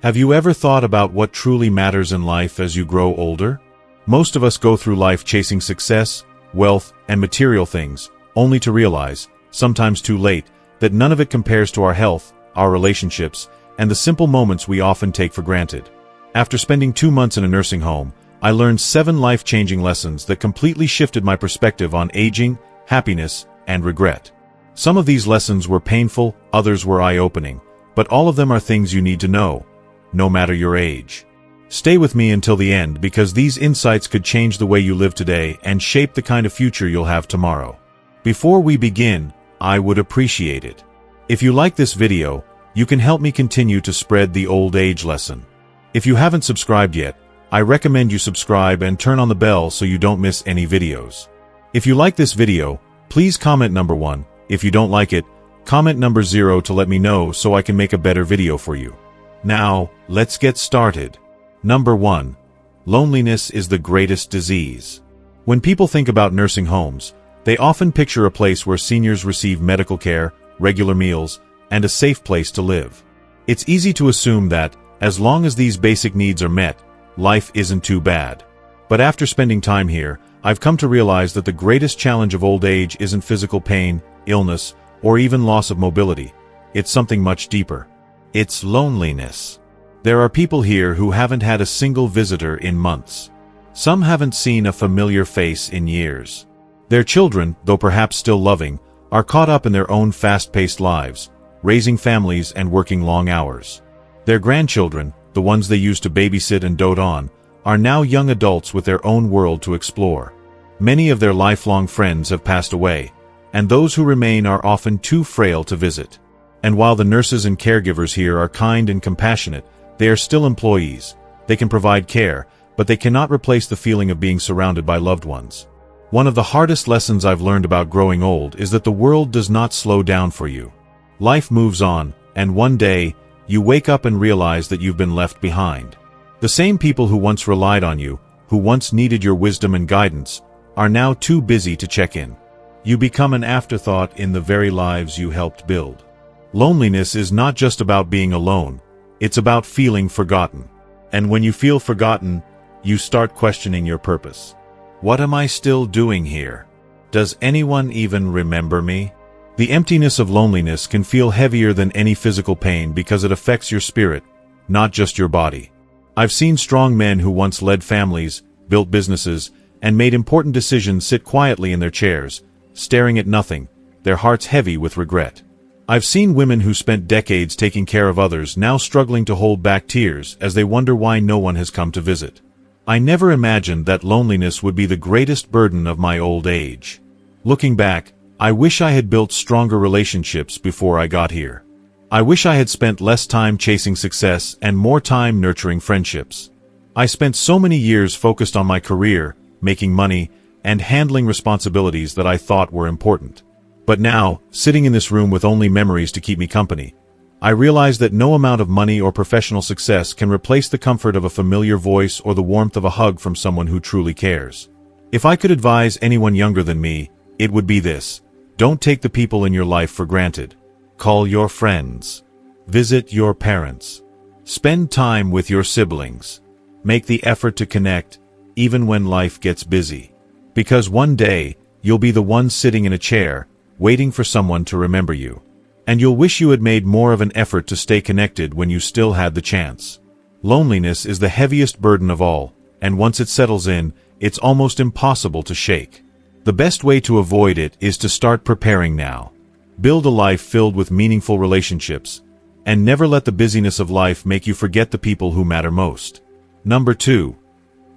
Have you ever thought about what truly matters in life as you grow older? Most of us go through life chasing success, wealth, and material things, only to realize, sometimes too late, that none of it compares to our health, our relationships, and the simple moments we often take for granted. After spending 2 months in a nursing home, I learned 7 life-changing lessons that completely shifted my perspective on aging, happiness, and regret. Some of these lessons were painful, others were eye-opening, but all of them are things you need to know, no matter your age. Stay with me until the end because these insights could change the way you live today and shape the kind of future you'll have tomorrow. Before we begin, I would appreciate it if you like this video. You can help me continue to spread the old age lesson. If you haven't subscribed yet, I recommend you subscribe and turn on the bell so you don't miss any videos. If you like this video, please comment number 1. If you don't like it, comment number 0 to let me know so I can make a better video for you. Now, let's get started. Number 1. Loneliness is the greatest disease. When people think about nursing homes, they often picture a place where seniors receive medical care, regular meals, and a safe place to live. It's easy to assume that, as long as these basic needs are met, life isn't too bad. But after spending time here, I've come to realize that the greatest challenge of old age isn't physical pain, illness, or even loss of mobility. It's something much deeper. It's loneliness. There are people here who haven't had a single visitor in months. Some haven't seen a familiar face in years. Their children, though perhaps still loving, are caught up in their own fast-paced lives, raising families and working long hours. Their grandchildren, the ones they used to babysit and dote on, are now young adults with their own world to explore. Many of their lifelong friends have passed away, and those who remain are often too frail to visit. And while the nurses and caregivers here are kind and compassionate, they are still employees. They can provide care, but they cannot replace the feeling of being surrounded by loved ones. One of the hardest lessons I've learned about growing old is that the world does not slow down for you. Life moves on, and one day, you wake up and realize that you've been left behind. The same people who once relied on you, who once needed your wisdom and guidance, are now too busy to check in. You become an afterthought in the very lives you helped build. Loneliness is not just about being alone. It's about feeling forgotten. And when you feel forgotten, you start questioning your purpose. What am I still doing here? Does anyone even remember me? The emptiness of loneliness can feel heavier than any physical pain because it affects your spirit, not just your body. I've seen strong men who once led families, built businesses, and made important decisions sit quietly in their chairs, staring at nothing, their hearts heavy with regret. I've seen women who spent decades taking care of others now struggling to hold back tears as they wonder why no one has come to visit. I never imagined that loneliness would be the greatest burden of my old age. Looking back, I wish I had built stronger relationships before I got here. I wish I had spent less time chasing success and more time nurturing friendships. I spent so many years focused on my career, making money, and handling responsibilities that I thought were important. But now, sitting in this room with only memories to keep me company, I realize that no amount of money or professional success can replace the comfort of a familiar voice or the warmth of a hug from someone who truly cares. If I could advise anyone younger than me, it would be this: don't take the people in your life for granted. Call your friends. Visit your parents. Spend time with your siblings. Make the effort to connect, even when life gets busy. Because one day, you'll be the one sitting in a chair, waiting for someone to remember you. And you'll wish you had made more of an effort to stay connected when you still had the chance. Loneliness is the heaviest burden of all, and once it settles in, it's almost impossible to shake. The best way to avoid it is to start preparing now. Build a life filled with meaningful relationships, and never let the busyness of life make you forget the people who matter most. Number 2.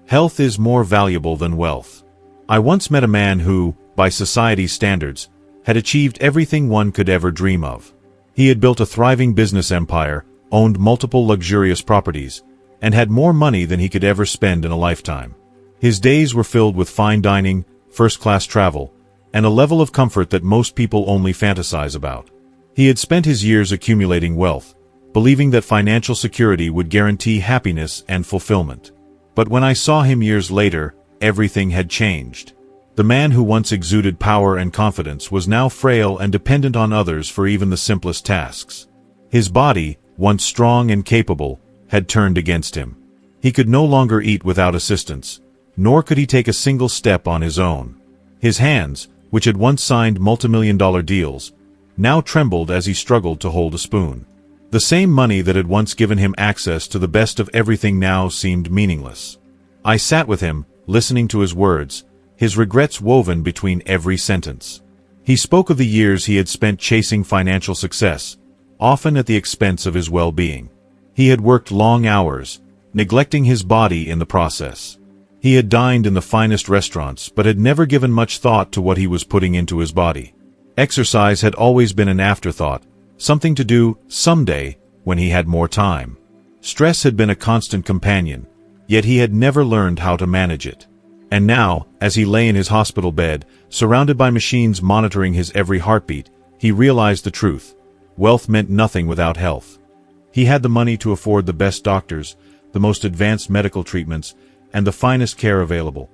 Health is more valuable than wealth. I once met a man who, by society's standards, had achieved everything one could ever dream of. He had built a thriving business empire, owned multiple luxurious properties, and had more money than he could ever spend in a lifetime. His days were filled with fine dining, first-class travel, and a level of comfort that most people only fantasize about. He had spent his years accumulating wealth, believing that financial security would guarantee happiness and fulfillment. But when I saw him years later, everything had changed. The man who once exuded power and confidence was now frail and dependent on others for even the simplest tasks. His body, once strong and capable, had turned against him. He could no longer eat without assistance, nor could he take a single step on his own. His hands, which had once signed multimillion-dollar deals, now trembled as he struggled to hold a spoon. The same money that had once given him access to the best of everything now seemed meaningless. I sat with him, listening to his words, his regrets woven between every sentence. He spoke of the years he had spent chasing financial success, often at the expense of his well-being. He had worked long hours, neglecting his body in the process. He had dined in the finest restaurants but had never given much thought to what he was putting into his body. Exercise had always been an afterthought, something to do someday when he had more time. Stress had been a constant companion, yet he had never learned how to manage it. And now, as he lay in his hospital bed, surrounded by machines monitoring his every heartbeat, he realized the truth. Wealth meant nothing without health. He had the money to afford the best doctors, the most advanced medical treatments, and the finest care available.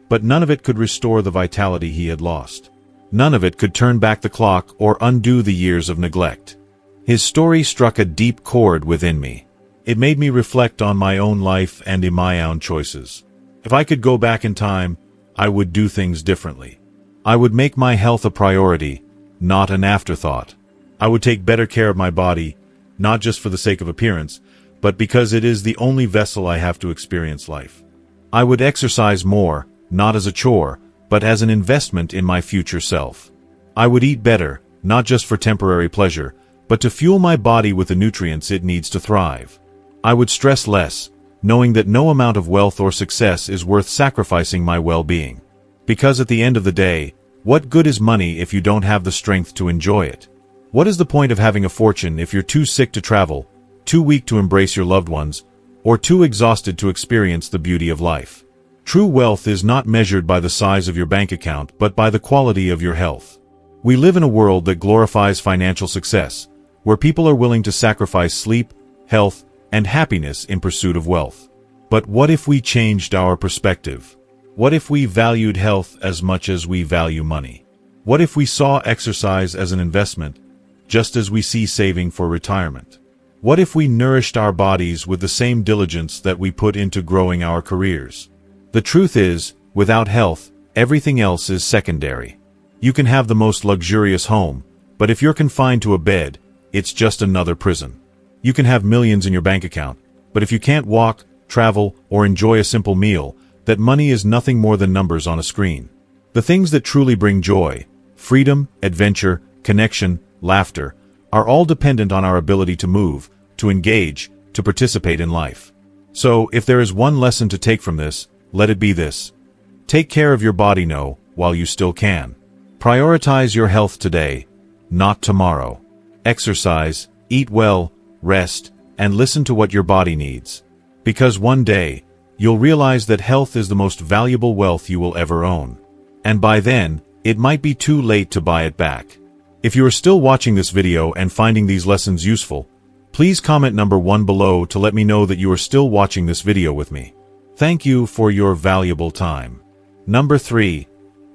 But none of it could restore the vitality he had lost. None of it could turn back the clock or undo the years of neglect. His story struck a deep chord within me. It made me reflect on my own life and in my own choices. If I could go back in time, I would do things differently. I would make my health a priority, not an afterthought. I would take better care of my body, not just for the sake of appearance, but because it is the only vessel I have to experience life. I would exercise more, not as a chore, but as an investment in my future self. I would eat better, not just for temporary pleasure, but to fuel my body with the nutrients it needs to thrive. I would stress less, knowing that no amount of wealth or success is worth sacrificing my well-being. Because at the end of the day, what good is money if you don't have the strength to enjoy it? What is the point of having a fortune if you're too sick to travel, too weak to embrace your loved ones, or too exhausted to experience the beauty of life? True wealth is not measured by the size of your bank account, but by the quality of your health. We live in a world that glorifies financial success, where people are willing to sacrifice sleep, health, and happiness in pursuit of wealth. But what if we changed our perspective? What if we valued health as much as we value money? What if we saw exercise as an investment, just as we see saving for retirement? What if we nourished our bodies with the same diligence that we put into growing our careers? The truth is, without health, everything else is secondary. You can have the most luxurious home, but if you're confined to a bed, it's just another prison. You can have millions in your bank account, but if you can't walk, travel, or enjoy a simple meal, that money is nothing more than numbers on a screen. The things that truly bring joy, freedom, adventure, connection, laughter, are all dependent on our ability to move, to engage, to participate in life. So, if there is one lesson to take from this, let it be this. Take care of your body now, while you still can. Prioritize your health today, not tomorrow. Exercise, eat well, rest, and listen to what your body needs. Because one day, you'll realize that health is the most valuable wealth you will ever own. And by then, it might be too late to buy it back. If you are still watching this video and finding these lessons useful, please comment number 1 below to let me know that you are still watching this video with me. Thank you for your valuable time. Number 3.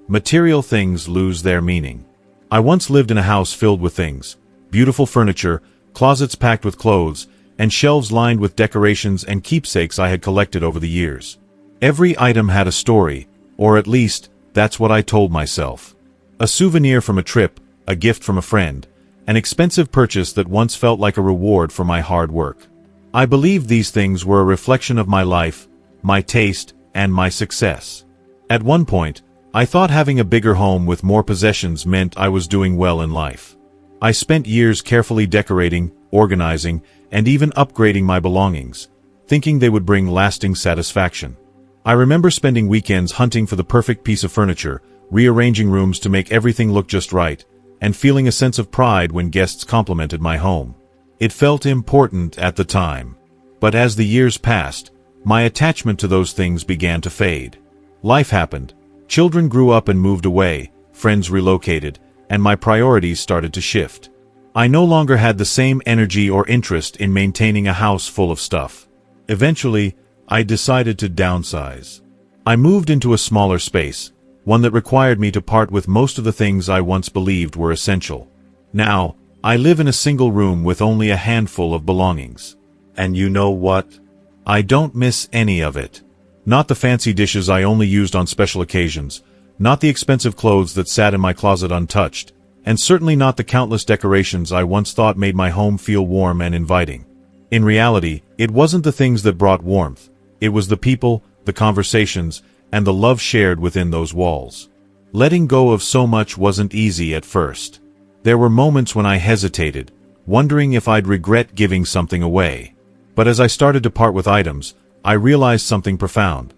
Material things lose their meaning. I once lived in a house filled with things, beautiful furniture, closets packed with clothes, and shelves lined with decorations and keepsakes I had collected over the years. Every item had a story, or at least, that's what I told myself. A souvenir from a trip, a gift from a friend, an expensive purchase that once felt like a reward for my hard work. I believed these things were a reflection of my life, my taste, and my success. At one point, I thought having a bigger home with more possessions meant I was doing well in life. I spent years carefully decorating, organizing, and even upgrading my belongings, thinking they would bring lasting satisfaction. I remember spending weekends hunting for the perfect piece of furniture, rearranging rooms to make everything look just right, and feeling a sense of pride when guests complimented my home. It felt important at the time. But as the years passed, my attachment to those things began to fade. Life happened. Children grew up and moved away, friends relocated, and my priorities started to shift. I no longer had the same energy or interest in maintaining a house full of stuff. Eventually, I decided to downsize. I moved into a smaller space, one that required me to part with most of the things I once believed were essential. Now, I live in a single room with only a handful of belongings. And you know what? I don't miss any of it. Not the fancy dishes I only used on special occasions, not the expensive clothes that sat in my closet untouched, and certainly not the countless decorations I once thought made my home feel warm and inviting. In reality, it wasn't the things that brought warmth. It was the people, the conversations, and the love shared within those walls. Letting go of so much wasn't easy at first. There were moments when I hesitated, wondering if I'd regret giving something away. But as I started to part with items, I realized something profound.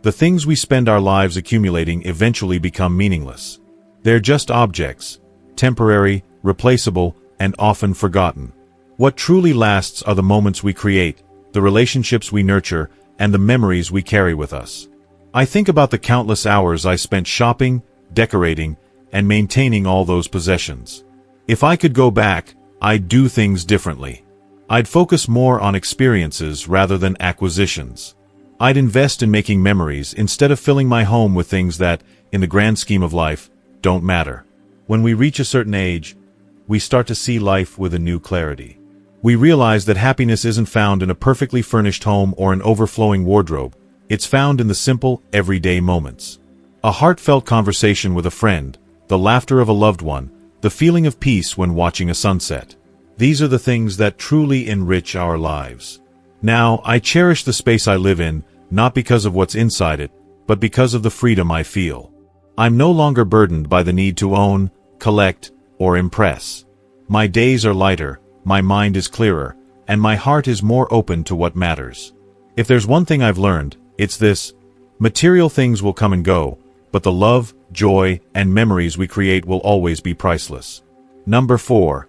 The things we spend our lives accumulating eventually become meaningless. They're just objects, temporary, replaceable, and often forgotten. What truly lasts are the moments we create, the relationships we nurture, and the memories we carry with us. I think about the countless hours I spent shopping, decorating, and maintaining all those possessions. If I could go back, I'd do things differently. I'd focus more on experiences rather than acquisitions. I'd invest in making memories instead of filling my home with things that, in the grand scheme of life, don't matter. When we reach a certain age, we start to see life with a new clarity. We realize that happiness isn't found in a perfectly furnished home or an overflowing wardrobe. It's found in the simple, everyday moments. A heartfelt conversation with a friend, the laughter of a loved one, the feeling of peace when watching a sunset. These are the things that truly enrich our lives. Now, I cherish the space I live in, not because of what's inside it, but because of the freedom I feel. I'm no longer burdened by the need to own, collect, or impress. My days are lighter, my mind is clearer, and my heart is more open to what matters. If there's one thing I've learned, it's this: material things will come and go, but the love, joy, and memories we create will always be priceless. Number 4.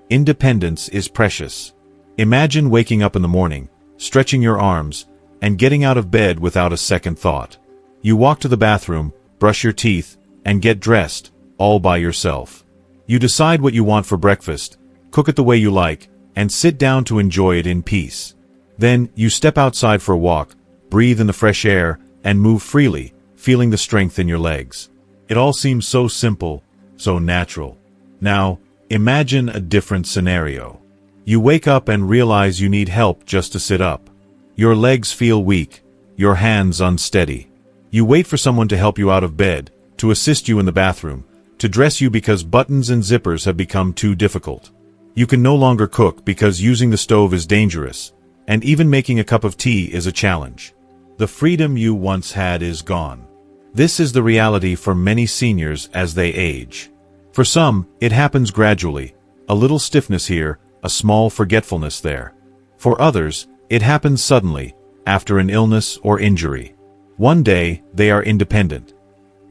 Independence is precious. Imagine waking up in the morning, stretching your arms, and getting out of bed without a second thought. You walk to the bathroom, brush your teeth, and get dressed, all by yourself. You decide what you want for breakfast, cook it the way you like, and sit down to enjoy it in peace. Then, you step outside for a walk, breathe in the fresh air, and move freely, feeling the strength in your legs. It all seems so simple, so natural. Now, imagine a different scenario. You wake up and realize you need help just to sit up. Your legs feel weak, your hands unsteady. You wait for someone to help you out of bed, to assist you in the bathroom, to dress you because buttons and zippers have become too difficult. You can no longer cook because using the stove is dangerous, and even making a cup of tea is a challenge. The freedom you once had is gone. This is the reality for many seniors as they age. For some, it happens gradually, a little stiffness here, a small forgetfulness there. For others, it happens suddenly, after an illness or injury. One day, they are independent.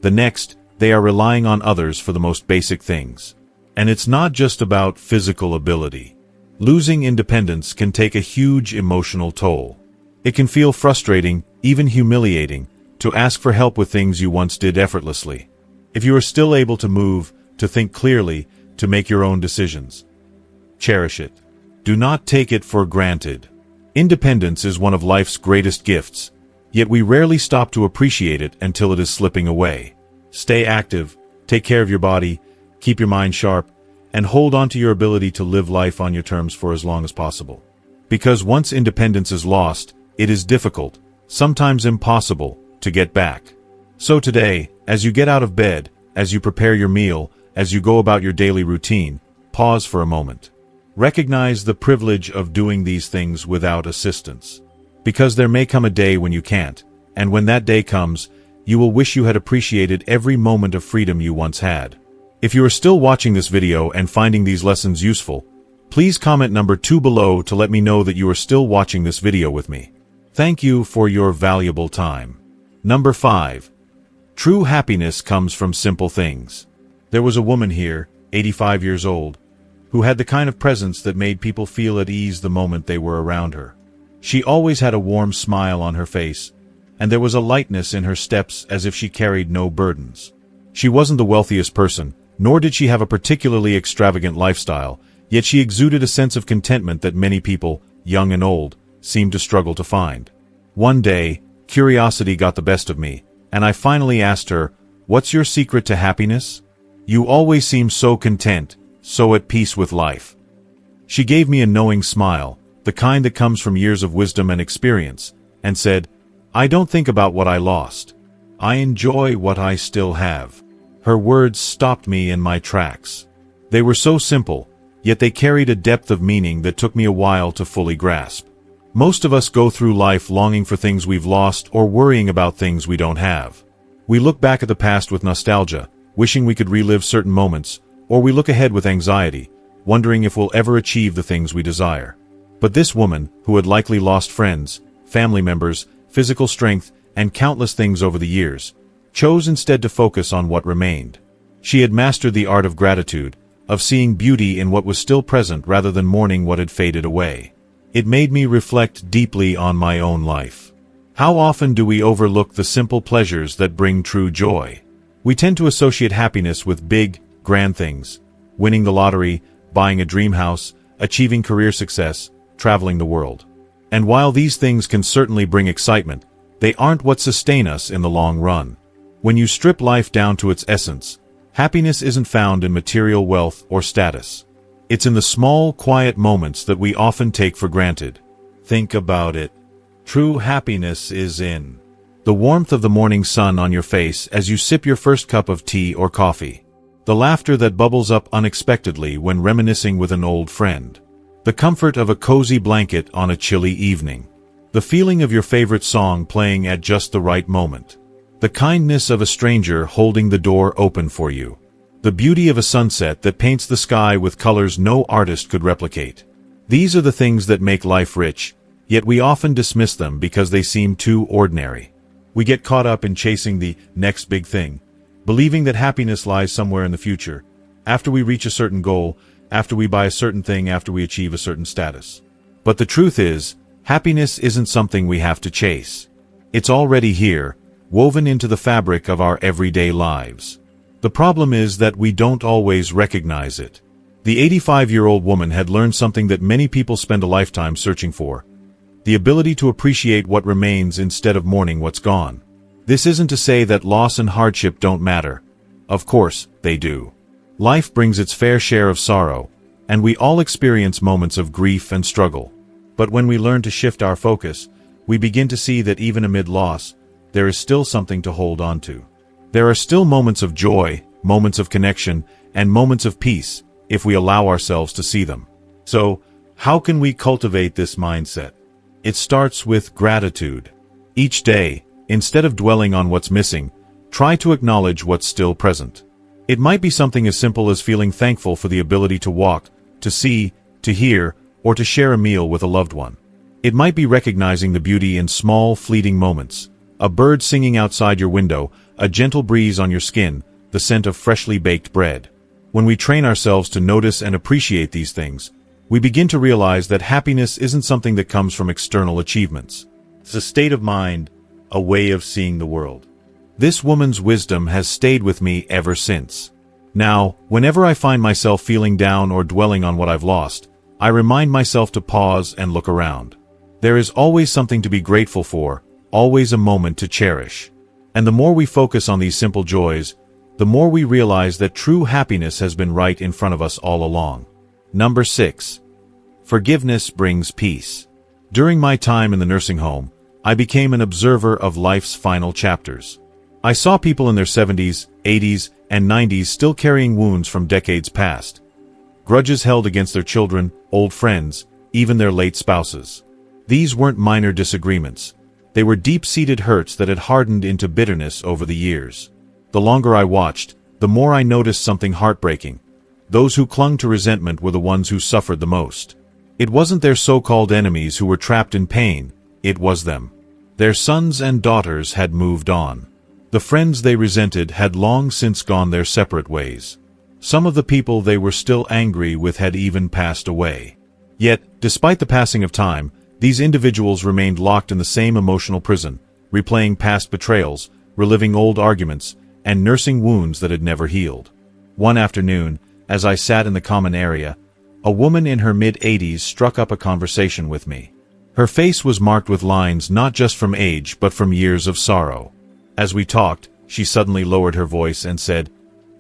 The next, they are relying on others for the most basic things. And it's not just about physical ability. Losing independence can take a huge emotional toll. It can feel frustrating, even humiliating, to ask for help with things you once did effortlessly. If you are still able to move, to think clearly, to make your own decisions, cherish it. Do not take it for granted. Independence is one of life's greatest gifts, yet we rarely stop to appreciate it until it is slipping away. Stay active, take care of your body, keep your mind sharp, and hold on to your ability to live life on your terms for as long as possible. Because once independence is lost, it is difficult, sometimes impossible, to get back. So today, as you get out of bed, as you prepare your meal, as you go about your daily routine, pause for a moment. Recognize the privilege of doing these things without assistance. Because there may come a day when you can't, and when that day comes, you will wish you had appreciated every moment of freedom you once had. If you are still watching this video and finding these lessons useful, please comment number 2 below to let me know that you are still watching this video with me. Thank you for your valuable time. Number 5. True happiness comes from simple things. There was a woman here, 85 years old, who had the kind of presence that made people feel at ease the moment they were around her. She always had a warm smile on her face, and there was a lightness in her steps as if she carried no burdens. She wasn't the wealthiest person, nor did she have a particularly extravagant lifestyle, yet she exuded a sense of contentment that many people, young and old, seemed to struggle to find. One day, curiosity got the best of me, and I finally asked her, "What's your secret to happiness? You always seem so content, so at peace with life." She gave me a knowing smile, the kind that comes from years of wisdom and experience, and said, "I don't think about what I lost. I enjoy what I still have." Her words stopped me in my tracks. They were so simple, yet they carried a depth of meaning that took me a while to fully grasp. Most of us go through life longing for things we've lost or worrying about things we don't have. We look back at the past with nostalgia, wishing we could relive certain moments, or we look ahead with anxiety, wondering if we'll ever achieve the things we desire. But this woman, who had likely lost friends, family members, physical strength, and countless things over the years, chose instead to focus on what remained. She had mastered the art of gratitude, of seeing beauty in what was still present rather than mourning what had faded away. It made me reflect deeply on my own life. How often do we overlook the simple pleasures that bring true joy? We tend to associate happiness with big, grand things: winning the lottery, buying a dream house, achieving career success, traveling the world. And while these things can certainly bring excitement, they aren't what sustain us in the long run. When you strip life down to its essence, happiness isn't found in material wealth or status. It's in the small, quiet moments that we often take for granted. Think about it. True happiness is in the warmth of the morning sun on your face as you sip your first cup of tea or coffee, the laughter that bubbles up unexpectedly when reminiscing with an old friend, the comfort of a cozy blanket on a chilly evening, the feeling of your favorite song playing at just the right moment, the kindness of a stranger holding the door open for you, the beauty of a sunset that paints the sky with colors no artist could replicate. These are the things that make life rich, yet we often dismiss them because they seem too ordinary. We get caught up in chasing the next big thing, believing that happiness lies somewhere in the future, after we reach a certain goal, after we buy a certain thing, after we achieve a certain status. But the truth is, happiness isn't something we have to chase. It's already here, woven into the fabric of our everyday lives. The problem is that we don't always recognize it. The 85-year-old woman had learned something that many people spend a lifetime searching for: the ability to appreciate what remains instead of mourning what's gone. This isn't to say that loss and hardship don't matter. Of course, they do. Life brings its fair share of sorrow, and we all experience moments of grief and struggle. But when we learn to shift our focus, we begin to see that even amid loss, there is still something to hold on to. There are still moments of joy, moments of connection, and moments of peace, if we allow ourselves to see them. So, how can we cultivate this mindset? It starts with gratitude. Each day, instead of dwelling on what's missing, try to acknowledge what's still present. It might be something as simple as feeling thankful for the ability to walk, to see, to hear, or to share a meal with a loved one. It might be recognizing the beauty in small, fleeting moments: a bird singing outside your window, a gentle breeze on your skin, the scent of freshly baked bread. When we train ourselves to notice and appreciate these things, we begin to realize that happiness isn't something that comes from external achievements. It's a state of mind, a way of seeing the world. This woman's wisdom has stayed with me ever since. Now, whenever I find myself feeling down or dwelling on what I've lost, I remind myself to pause and look around. There is always something to be grateful for, always a moment to cherish. And the more we focus on these simple joys, the more we realize that true happiness has been right in front of us all along. Number 6. Forgiveness brings peace. During my time in the nursing home, I became an observer of life's final chapters. I saw people in their 70s, 80s, and 90s still carrying wounds from decades past. Grudges held against their children, old friends, even their late spouses. These weren't minor disagreements. They were deep-seated hurts that had hardened into bitterness over the years. The longer I watched, the more I noticed something heartbreaking. Those who clung to resentment were the ones who suffered the most. It wasn't their so-called enemies who were trapped in pain, it was them. Their sons and daughters had moved on. The friends they resented had long since gone their separate ways. Some of the people they were still angry with had even passed away. Yet, despite the passing of time, these individuals remained locked in the same emotional prison, replaying past betrayals, reliving old arguments, and nursing wounds that had never healed. One afternoon, as I sat in the common area, a woman in her mid-80s struck up a conversation with me. Her face was marked with lines not just from age but from years of sorrow. As we talked, she suddenly lowered her voice and said,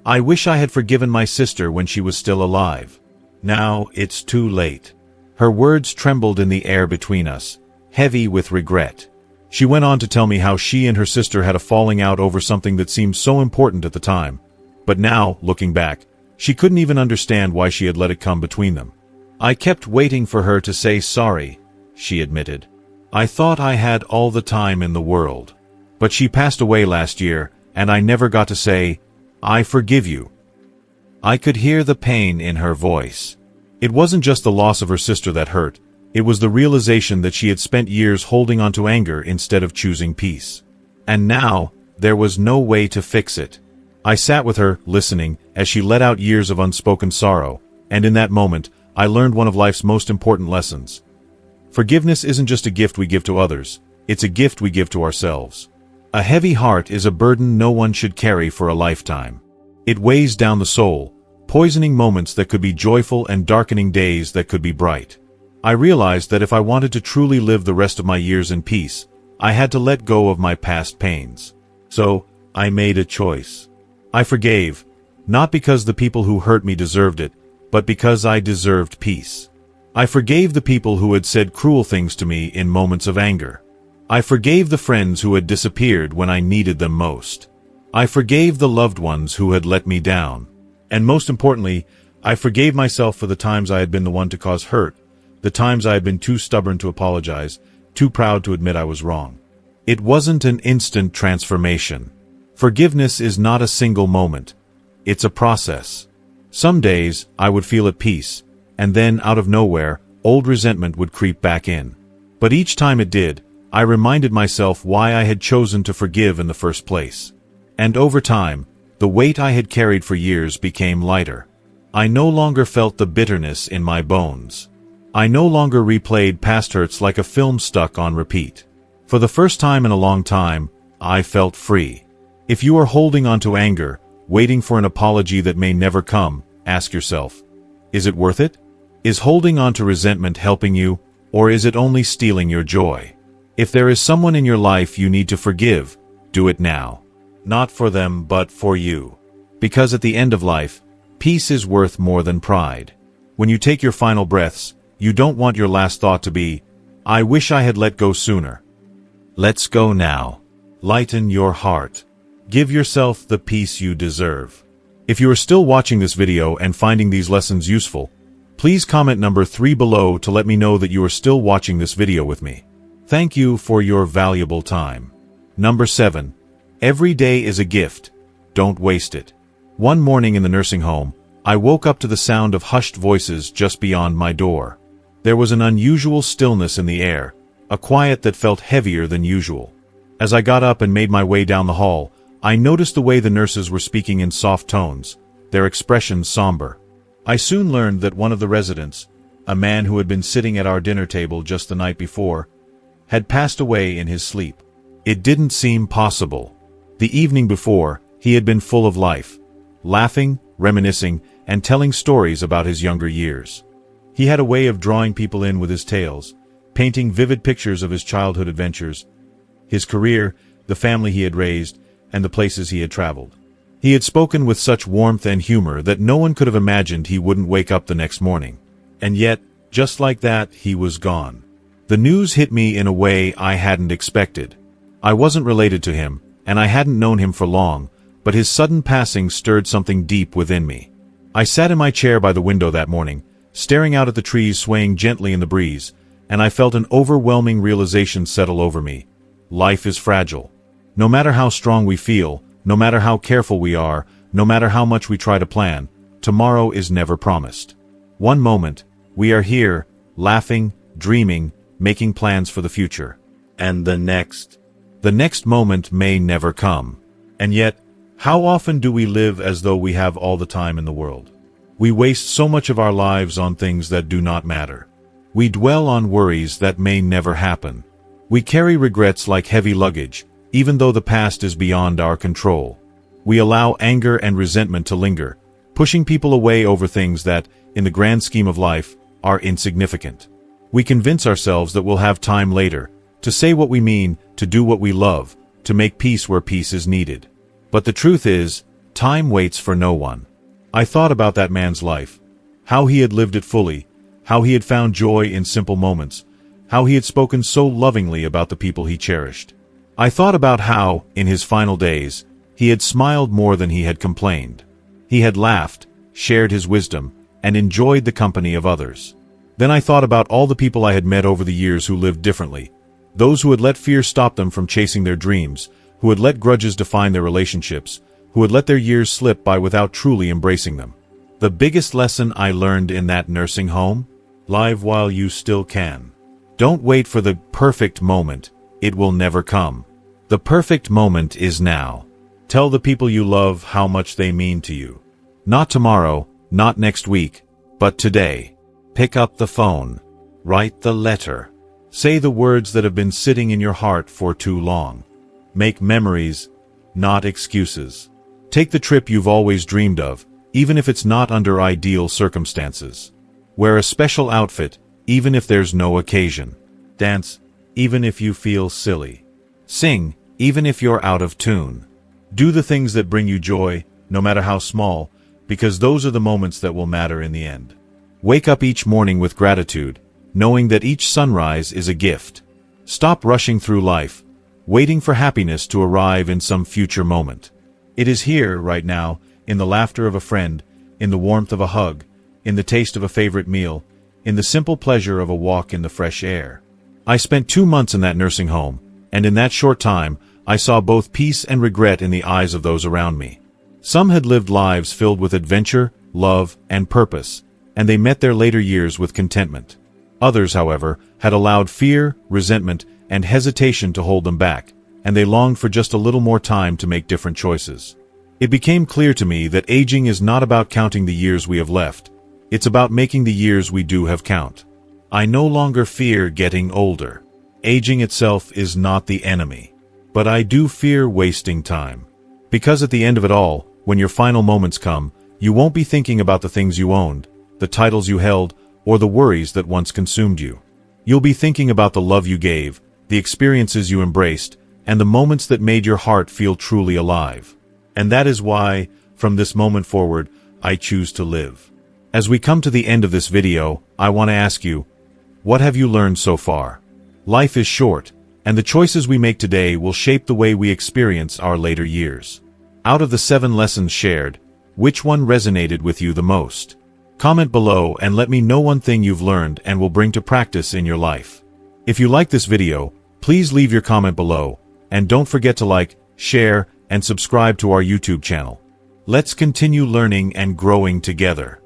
"I wish I had forgiven my sister when she was still alive. Now it's too late." Her words trembled in the air between us, heavy with regret. She went on to tell me how she and her sister had a falling out over something that seemed so important at the time. But now, looking back, she couldn't even understand why she had let it come between them. "I kept waiting for her to say sorry," she admitted. "I thought I had all the time in the world. But she passed away last year, and I never got to say, 'I forgive you.'" I could hear the pain in her voice. It wasn't just the loss of her sister that hurt. It was the realization that she had spent years holding on to anger instead of choosing peace. And now, there was no way to fix it. I sat with her, listening, as she let out years of unspoken sorrow, and in that moment, I learned one of life's most important lessons. Forgiveness isn't just a gift we give to others, it's a gift we give to ourselves. A heavy heart is a burden no one should carry for a lifetime. It weighs down the soul, poisoning moments that could be joyful and darkening days that could be bright. I realized that if I wanted to truly live the rest of my years in peace, I had to let go of my past pains. So, I made a choice. I forgave, not because the people who hurt me deserved it, but because I deserved peace. I forgave the people who had said cruel things to me in moments of anger. I forgave the friends who had disappeared when I needed them most. I forgave the loved ones who had let me down. And most importantly, I forgave myself for the times I had been the one to cause hurt, the times I had been too stubborn to apologize, too proud to admit I was wrong. It wasn't an instant transformation. Forgiveness is not a single moment. It's a process. Some days, I would feel at peace, and then, out of nowhere, old resentment would creep back in. But each time it did, I reminded myself why I had chosen to forgive in the first place. And over time, the weight I had carried for years became lighter. I no longer felt the bitterness in my bones. I no longer replayed past hurts like a film stuck on repeat. For the first time in a long time, I felt free. If you are holding on to anger, waiting for an apology that may never come, ask yourself, is it worth it? Is holding on to resentment helping you, or is it only stealing your joy? If there is someone in your life you need to forgive, do it now. Not for them, but for you. Because at the end of life, peace is worth more than pride. When you take your final breaths, you don't want your last thought to be, "I wish I had let go sooner." Let's go now. Lighten your heart. Give yourself the peace you deserve. If you are still watching this video and finding these lessons useful, please comment number 3 below to let me know that you are still watching this video with me. Thank you for your valuable time. Number 7. Every day is a gift. Don't waste it. One morning in the nursing home, I woke up to the sound of hushed voices just beyond my door. There was an unusual stillness in the air, a quiet that felt heavier than usual. As I got up and made my way down the hall, I noticed the way the nurses were speaking in soft tones, their expressions somber. I soon learned that one of the residents, a man who had been sitting at our dinner table just the night before, had passed away in his sleep. It didn't seem possible. The evening before, he had been full of life, laughing, reminiscing, and telling stories about his younger years. He had a way of drawing people in with his tales, painting vivid pictures of his childhood adventures, his career, the family he had raised, and the places he had traveled. He had spoken with such warmth and humor that no one could have imagined he wouldn't wake up the next morning. And yet, just like that, he was gone. The news hit me in a way I hadn't expected. I wasn't related to him, and I hadn't known him for long, but his sudden passing stirred something deep within me. I sat in my chair by the window that morning, staring out at the trees swaying gently in the breeze, and I felt an overwhelming realization settle over me. Life is fragile. No matter how strong we feel, no matter how careful we are, no matter how much we try to plan, tomorrow is never promised. One moment, we are here, laughing, dreaming, making plans for the future. And the next moment may never come. And yet, how often do we live as though we have all the time in the world? We waste so much of our lives on things that do not matter. We dwell on worries that may never happen. We carry regrets like heavy luggage, even though the past is beyond our control. We allow anger and resentment to linger, pushing people away over things that, in the grand scheme of life, are insignificant. We convince ourselves that we'll have time later, to say what we mean, to do what we love, to make peace where peace is needed. But the truth is, time waits for no one. I thought about that man's life, how he had lived it fully, how he had found joy in simple moments, how he had spoken so lovingly about the people he cherished. I thought about how, in his final days, he had smiled more than he had complained. He had laughed, shared his wisdom, and enjoyed the company of others. Then I thought about all the people I had met over the years who lived differently, those who had let fear stop them from chasing their dreams, who had let grudges define their relationships, who had let their years slip by without truly embracing them. The biggest lesson I learned in that nursing home? Live while you still can. Don't wait for the perfect moment. It will never come. The perfect moment is now. Tell the people you love how much they mean to you. Not tomorrow, not next week, but today. Pick up the phone. Write the letter. Say the words that have been sitting in your heart for too long. Make memories, not excuses. Take the trip you've always dreamed of, even if it's not under ideal circumstances. Wear a special outfit, even if there's no occasion. Dance, even if you feel silly. Sing, even if you're out of tune. Do the things that bring you joy, no matter how small, because those are the moments that will matter in the end. Wake up each morning with gratitude, knowing that each sunrise is a gift. Stop rushing through life, waiting for happiness to arrive in some future moment. It is here, right now, in the laughter of a friend, in the warmth of a hug, in the taste of a favorite meal, in the simple pleasure of a walk in the fresh air. I spent 2 months in that nursing home, and in that short time, I saw both peace and regret in the eyes of those around me. Some had lived lives filled with adventure, love, and purpose, and they met their later years with contentment. Others, however, had allowed fear, resentment, and hesitation to hold them back, and they longed for just a little more time to make different choices. It became clear to me that aging is not about counting the years we have left. It's about making the years we do have count. I no longer fear getting older. Aging itself is not the enemy. But I do fear wasting time. Because at the end of it all, when your final moments come, you won't be thinking about the things you owned, the titles you held, or the worries that once consumed you. You'll be thinking about the love you gave, the experiences you embraced, and the moments that made your heart feel truly alive. And that is why, from this moment forward, I choose to live. As we come to the end of this video, I want to ask you, what have you learned so far? Life is short, and the choices we make today will shape the way we experience our later years. Out of the 7 lessons shared, which one resonated with you the most? Comment below and let me know one thing you've learned and will bring to practice in your life. If you like this video, please leave your comment below, and don't forget to like, share, and subscribe to our YouTube channel. Let's continue learning and growing together.